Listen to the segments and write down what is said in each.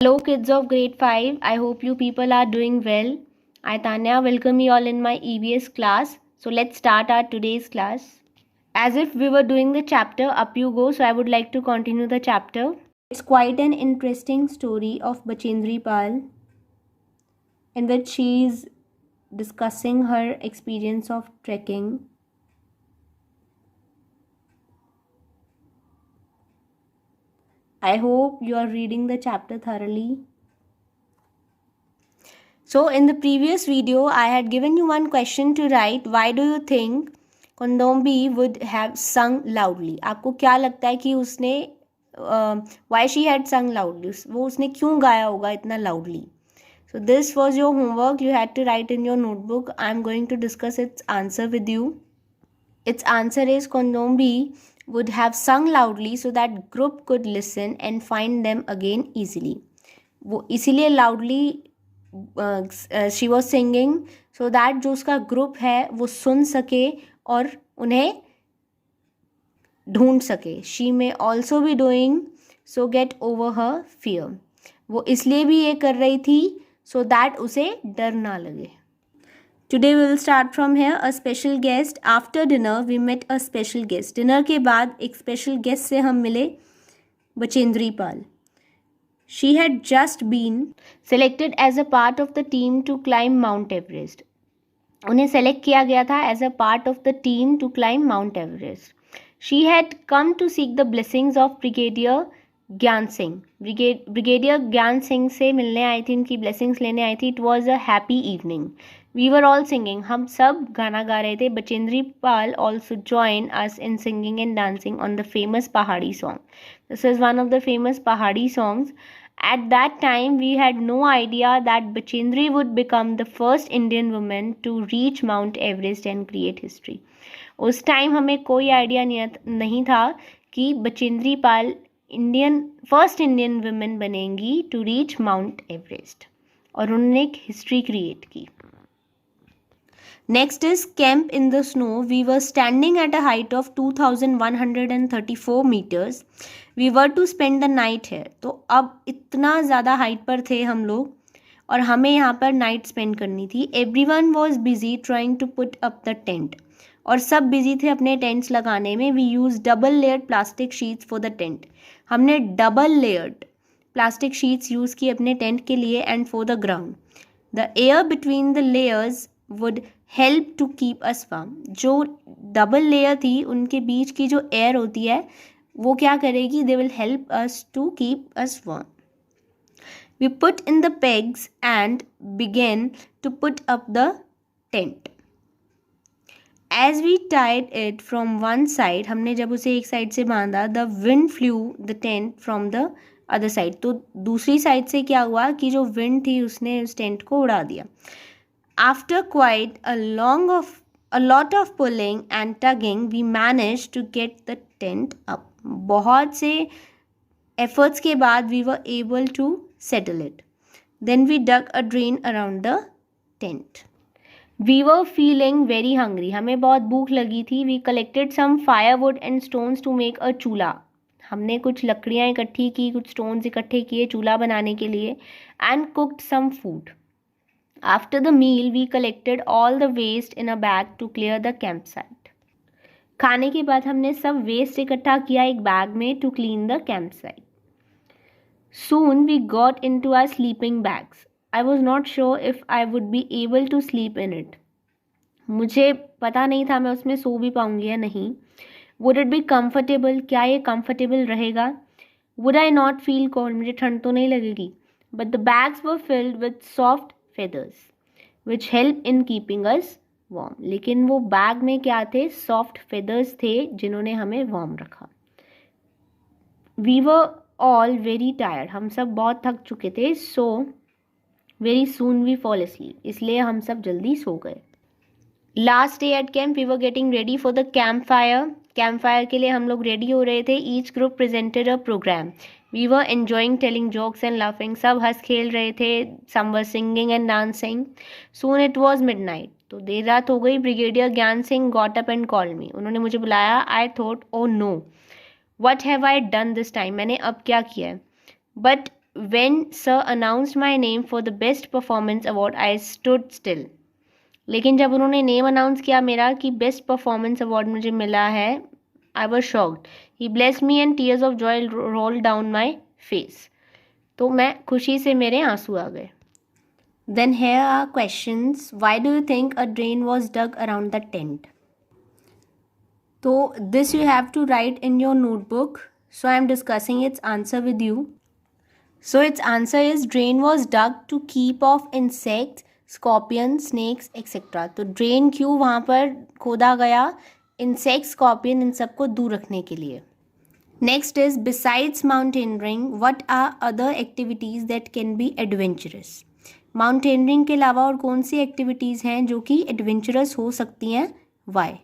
Hello kids of grade 5, I hope you people are doing well. I Tanya welcome you all in my EVS class. So let's start our today's class. As if we were doing the chapter Up You Go, so I would like to continue the chapter. It's quite an interesting story of Bachendri Pal in which she is discussing her experience of trekking. I hope you are reading the chapter thoroughly. So in the previous video, I had given you one question to write. Why do you think Kondombi would have sung loudly? आपको क्या लगता है कि उसने why she had sung loudly? वो उसने क्यों गाया होगा इतना loudly? So this was your homework. You had to write in your notebook. I am going to discuss its answer with you. Its answer is Kondombi would have sung loudly so that group could listen and find them again easily. वो इसीलिए loudly she was singing so that जो उसका group है वो सुन सके और उन्हें ढूंढ सके. She may also be doing so get over her fear. वो इसलिए भी ये कर रही थी सो दैट उसे डर ना लगे. Today we will start from here. A special guest. After dinner we met a special guest. Dinner के बाद एक स्पेशल गेस्ट से हम मिले, Bachendri Pal. She had just been selected as a part of the team to climb Mount Everest. उन्हें select किया गया था as a part of the team to climb Mount Everest. She had come to seek the blessings of Brigadier ज्ञान Singh. Brigadier Gyan Singh से मिलने आई थी, उनकी blessings लेने आई थी. It was a happy evening. We were all singing. हम सब गाना गा रहे थे. Bachendri Pal also join us in singing and dancing on the famous Pahari song. This is one of the famous Pahari songs. At that time, we had no idea that Bachendri would become the first Indian woman to reach Mount Everest and create history. उस time हमें कोई idea नहीं था कि Bachendri Pal first Indian women बनेंगी to reach mount Everest, और उन्होंने एक हिस्ट्री क्रिएट की. Next is camp in the snow. We were standing at a height of 2134 meters. We were to spend the night here. तो अब इतना ज़्यादा हाइट पर थे हम लोग और हमें यहाँ पर नाइट स्पेंड करनी थी. Everyone was busy trying to put up the tent. और सब बिजी थे अपने टेंट्स लगाने में. We used double layered plastic sheets for the tent. हमने double layered plastic sheets use की अपने टेंट के लिए and for the ground. The air between the layers would help to keep us warm. जो double layer थी उनके बीच की जो एयर होती है वो क्या करेगी, they will help us to keep us warm. We put in the pegs and begin to put up the tent. As we tied it from one side, हमने जब उसे एक साइड से बांधा, the wind flew the tent from the other side. तो दूसरी side से क्या हुआ कि जो विंड थी उसने उस टेंट को उड़ा दिया. After quite a lot of pulling and tugging, we managed to get the tent up. बहुत से efforts के बाद we were able to settle it. Then we dug a drain around the tent. We were feeling very hungry. हमें बहुत भूख लगी थी. We collected some firewood and stones to make a चूल्हा. हमने कुछ लकड़ियाँ इकट्ठी की, कुछ स्टोन्स इकट्ठे किए चूल्हा बनाने के लिए. And cooked some food. After the meal, we collected all the waste in a bag to clear the campsite. खाने के बाद हमने सब वेस्ट इकट्ठा किया एक बैग में to clean the campsite. Soon we got into our sleeping bags. I was not sure if I would be able to sleep in it. मुझे पता नहीं था मैं उसमें सो भी पाऊंगी या नहीं. Would it be comfortable? क्या ये comfortable रहेगा? Would I not feel cold? मुझे ठंड तो नहीं लगेगी. But the bags were filled with soft feathers which help in keeping us warm. लेकिन वो बैग में क्या थे, सॉफ्ट फेदर्स थे जिन्होंने हमें वार्म रखा. We were all very tired. हम सब बहुत थक चुके थे. So very soon we fall asleep. इसलिए हम सब जल्दी सो गए. Last day at camp we were getting ready for the campfire. Campfire के लिए हम लोग रेडी हो रहे थे. Each group presented a program. We were enjoying telling jokes and laughing. सब हंस खेल रहे थे. Some were singing and dancing. Soon it was midnight. तो देर रात हो गई. Brigadier ज्ञान Singh got up and called me. उन्होंने मुझे बुलाया. I thought, oh no, what have I done this time? मैंने अब क्या किया है? But when sir announced my name for the best performance award, I stood still. लेकिन जब उन्होंने नेम अनाउंस किया मेरा कि बेस्ट परफॉर्मेंस अवार्ड मुझे मिला है, I was shocked. He blessed me and tears of joy roll down my face. तो मैं खुशी से मेरे आंसू आ गए. Then here are questions. Why do you think a drain was dug around the tent? तो this you have to write in your notebook. So I am discussing its answer with you. So its answer is drain was dug to keep off insects, scorpions, snakes, etc. तो drain क्यों वहाँ पर खोदा गया? Insect, scorpion, इन सबको दूर रखने के लिए. Next is besides mountaineering what are other activities that can be adventurous? Mountaineering के अलावा और कौन सी एक्टिविटीज़ हैं जो कि एडवेंचरस हो सकती हैं? वाई?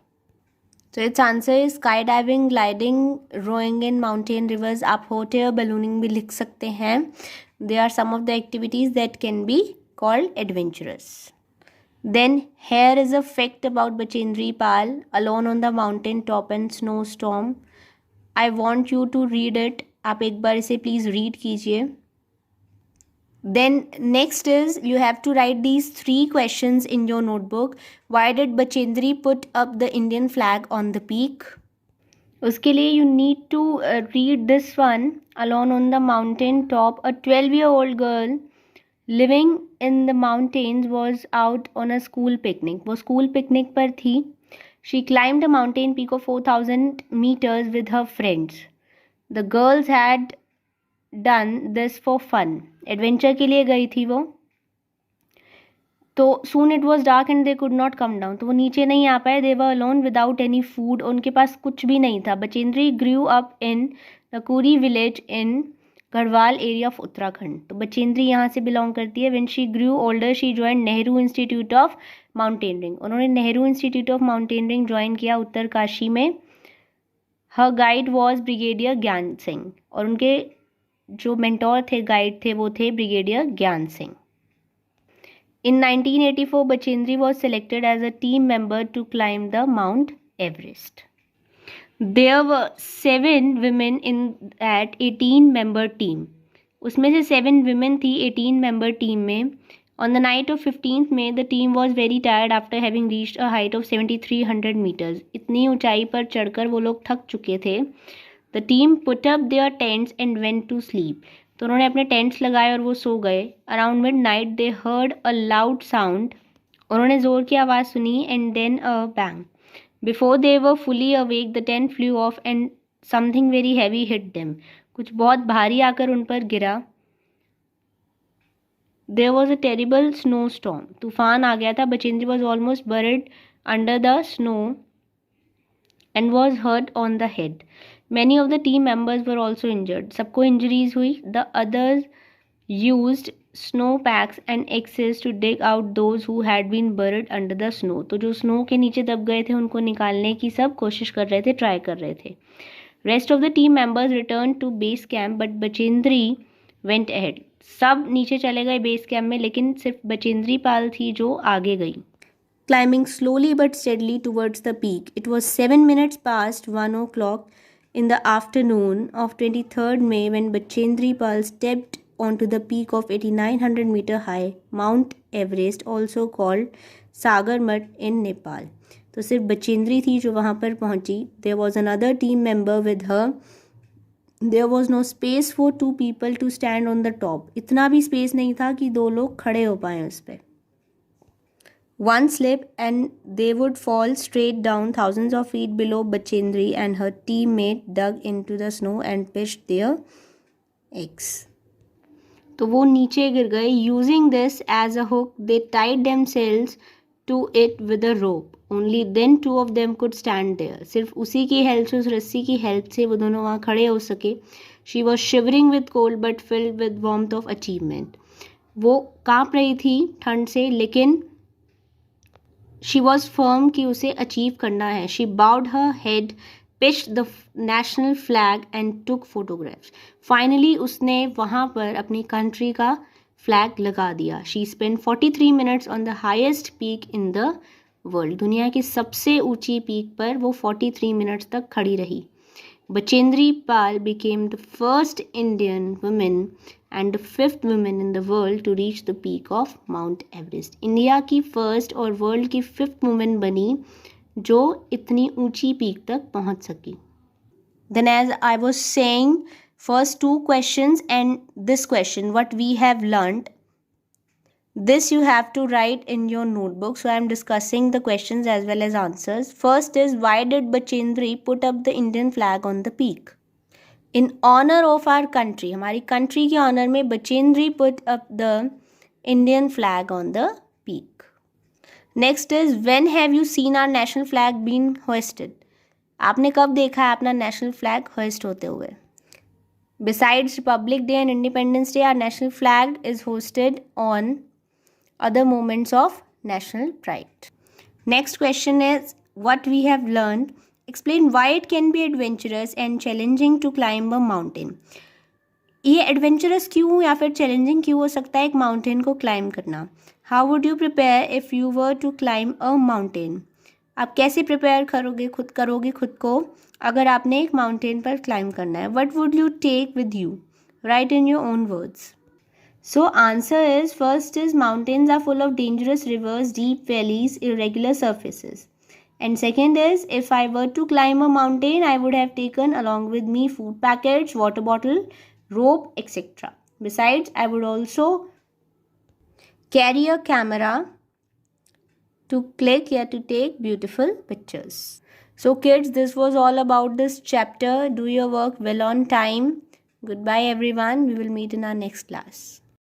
तो it's answer is sky diving, gliding, rowing in mountain rivers. आप हॉट एयर बलूनिंग भी लिख सकते हैं. They are some of the activities that can be called adventurous. Then here is a fact about Bachendri Pal alone on the mountain top and snow storm. I want you to read it. आप एक बार इसे please read कीजिए. Then next is you have to write these 3 questions in your notebook. Why did Bachendri put up the Indian flag on the peak? उसके लिए you need to read this one. Alone on the mountain top, a 12-year-old girl living in the mountains was out on a school picnic. वो school picnic पर थी. She climbed a mountain peak of 4,000 meters with her friends. The girls had done this for fun. Adventure के लिए गई थी वो. तो soon it was dark and they could not come down. तो वो नीचे नहीं आ पाए. They were alone without any food. उनके पास कुछ भी नहीं था. Bachendri grew up in Nakuri village in Garhwal area of Uttarakhand. तो बचेंद्री यहाँ से बिलोंग करती है. When she grew older she join Nehru institute of mountaineering. उन्होंने Nehru institute of mountaineering join किया उत्तरकाशी में. हर guide was brigadier Gyan Singh. और उनके जो मेंटोर थे, गाइड थे, वो थे brigadier Gyan Singh. In 1984 Bachendri was selected as a team member to climb the Mount Everest. There were 7 women in that 18 member team. उसमें से 7 women थी 18 member टीम में. On the night of 15th May the team was very tired after having reached a height of 7300 meters. इतनी ऊंचाई पर चढ़कर वो लोग थक चुके थे. The team put up their tents and went to sleep. तो उन्होंने अपने टेंट्स लगाए और वो सो गए. Around midnight they heard a loud sound. उन्होंने ज़ोर की आवाज़ सुनी. And then a bang. Before they were fully awake the tent flew off and something very heavy hit them. कुछ बहुत भारी आकर उन पर गिरा. There was a terrible snow storm. तूफान आ गया था. Bachendri was almost buried under the snow and was hurt on the head. Many of the team members were also injured. सबको injuries हुई. The others used snow packs and axes to dig out those who had been buried under the snow. तो जो snow के नीचे दब गए थे उनको निकालने की सब कोशिश कर रहे थे, ट्राई कर रहे थे. Rest of the team members returned to base camp but Bachendri went ahead. सब नीचे चले गए बेस कैम्प में, लेकिन सिर्फ बचेंद्री पाल थी जो आगे गई. Climbing slowly but steadily towards the peak. It was 7 minutes past 1 o'clock in the afternoon of 23rd May when Bachendri Pal stepped onto the peak of 8,900 meter high Mount Everest, also called Sagarmat in Nepal. तो सिर्फ बचेंद्री थी जो वहाँ पर पहुँची. There was another team member with her. There was no space for 2 people to stand on the top. इतना भी space नहीं था कि 2 लोग खड़े हो पाएँ उस पर. One slip and they would fall straight down thousands of feet below. Bachendri and her teammate dug into the snow and pitched their eggs. तो वो नीचे गिर गए. Using this as a hook, they tied themselves to it with a rope. Only then 2 of them could stand there. सिर्फ उसी की help से, उस रस्सी की हेल्प से वो दोनों वहाँ खड़े हो सके. She was shivering with cold but filled with warmth of achievement. वो काँप रही थी ठंड से, लेकिन शी वॉज फर्म कि उसे अचीव करना है. She bowed her head, pitched the national flag and took photographs. Finally उसने वहाँ पर अपनी कंट्री का फ्लैग लगा दिया. She spend 43 minutes on the highest peak in the world. दुनिया की सबसे ऊंची पीक पर वो 43 minutes तक खड़ी रही. Bachendri Pal became the first Indian woman and the 5th woman in the world to reach the peak of Mount Everest. India की फर्स्ट और वर्ल्ड की 5th वुमेन बनी जो इतनी ऊंची पीक तक पहुंच सकी. Then as I was saying, first 2 questions and this question, what we have learnt, this you have to write in your notebook. So I am discussing the questions as well as answers. First is, why did Bachendri put up the Indian flag on the peak? In honor of our country, हमारी country के honor में Bachendri put up the Indian flag on the peak. Next is, when have you seen our national flag being hoisted? आपने कब देखा है अपना national flag hoist होते हुए? Besides Republic Day and Independence Day, our national flag is hoisted on other moments of national pride. Next question is, what we have learned. Explain why it can be adventurous and challenging to climb a mountain. ये adventurous क्यों या फिर challenging क्यों हो सकता है एक mountain को climb करना? How would you prepare if you were to climb a mountain? आप कैसे prepare करोगे खुद को अगर आपने एक mountain पर climb करना है? What would you take with you? Write in your own words. So answer is, first is, mountains are full of dangerous rivers, deep valleys, irregular surfaces. And second is, if I were to climb a mountain, I would have taken along with me food packets, water bottle, rope, etc. Besides, I would also carry a camera to click or to take beautiful pictures. So kids, this was all about this chapter. Do your work well on time. Goodbye everyone. We will meet in our next class.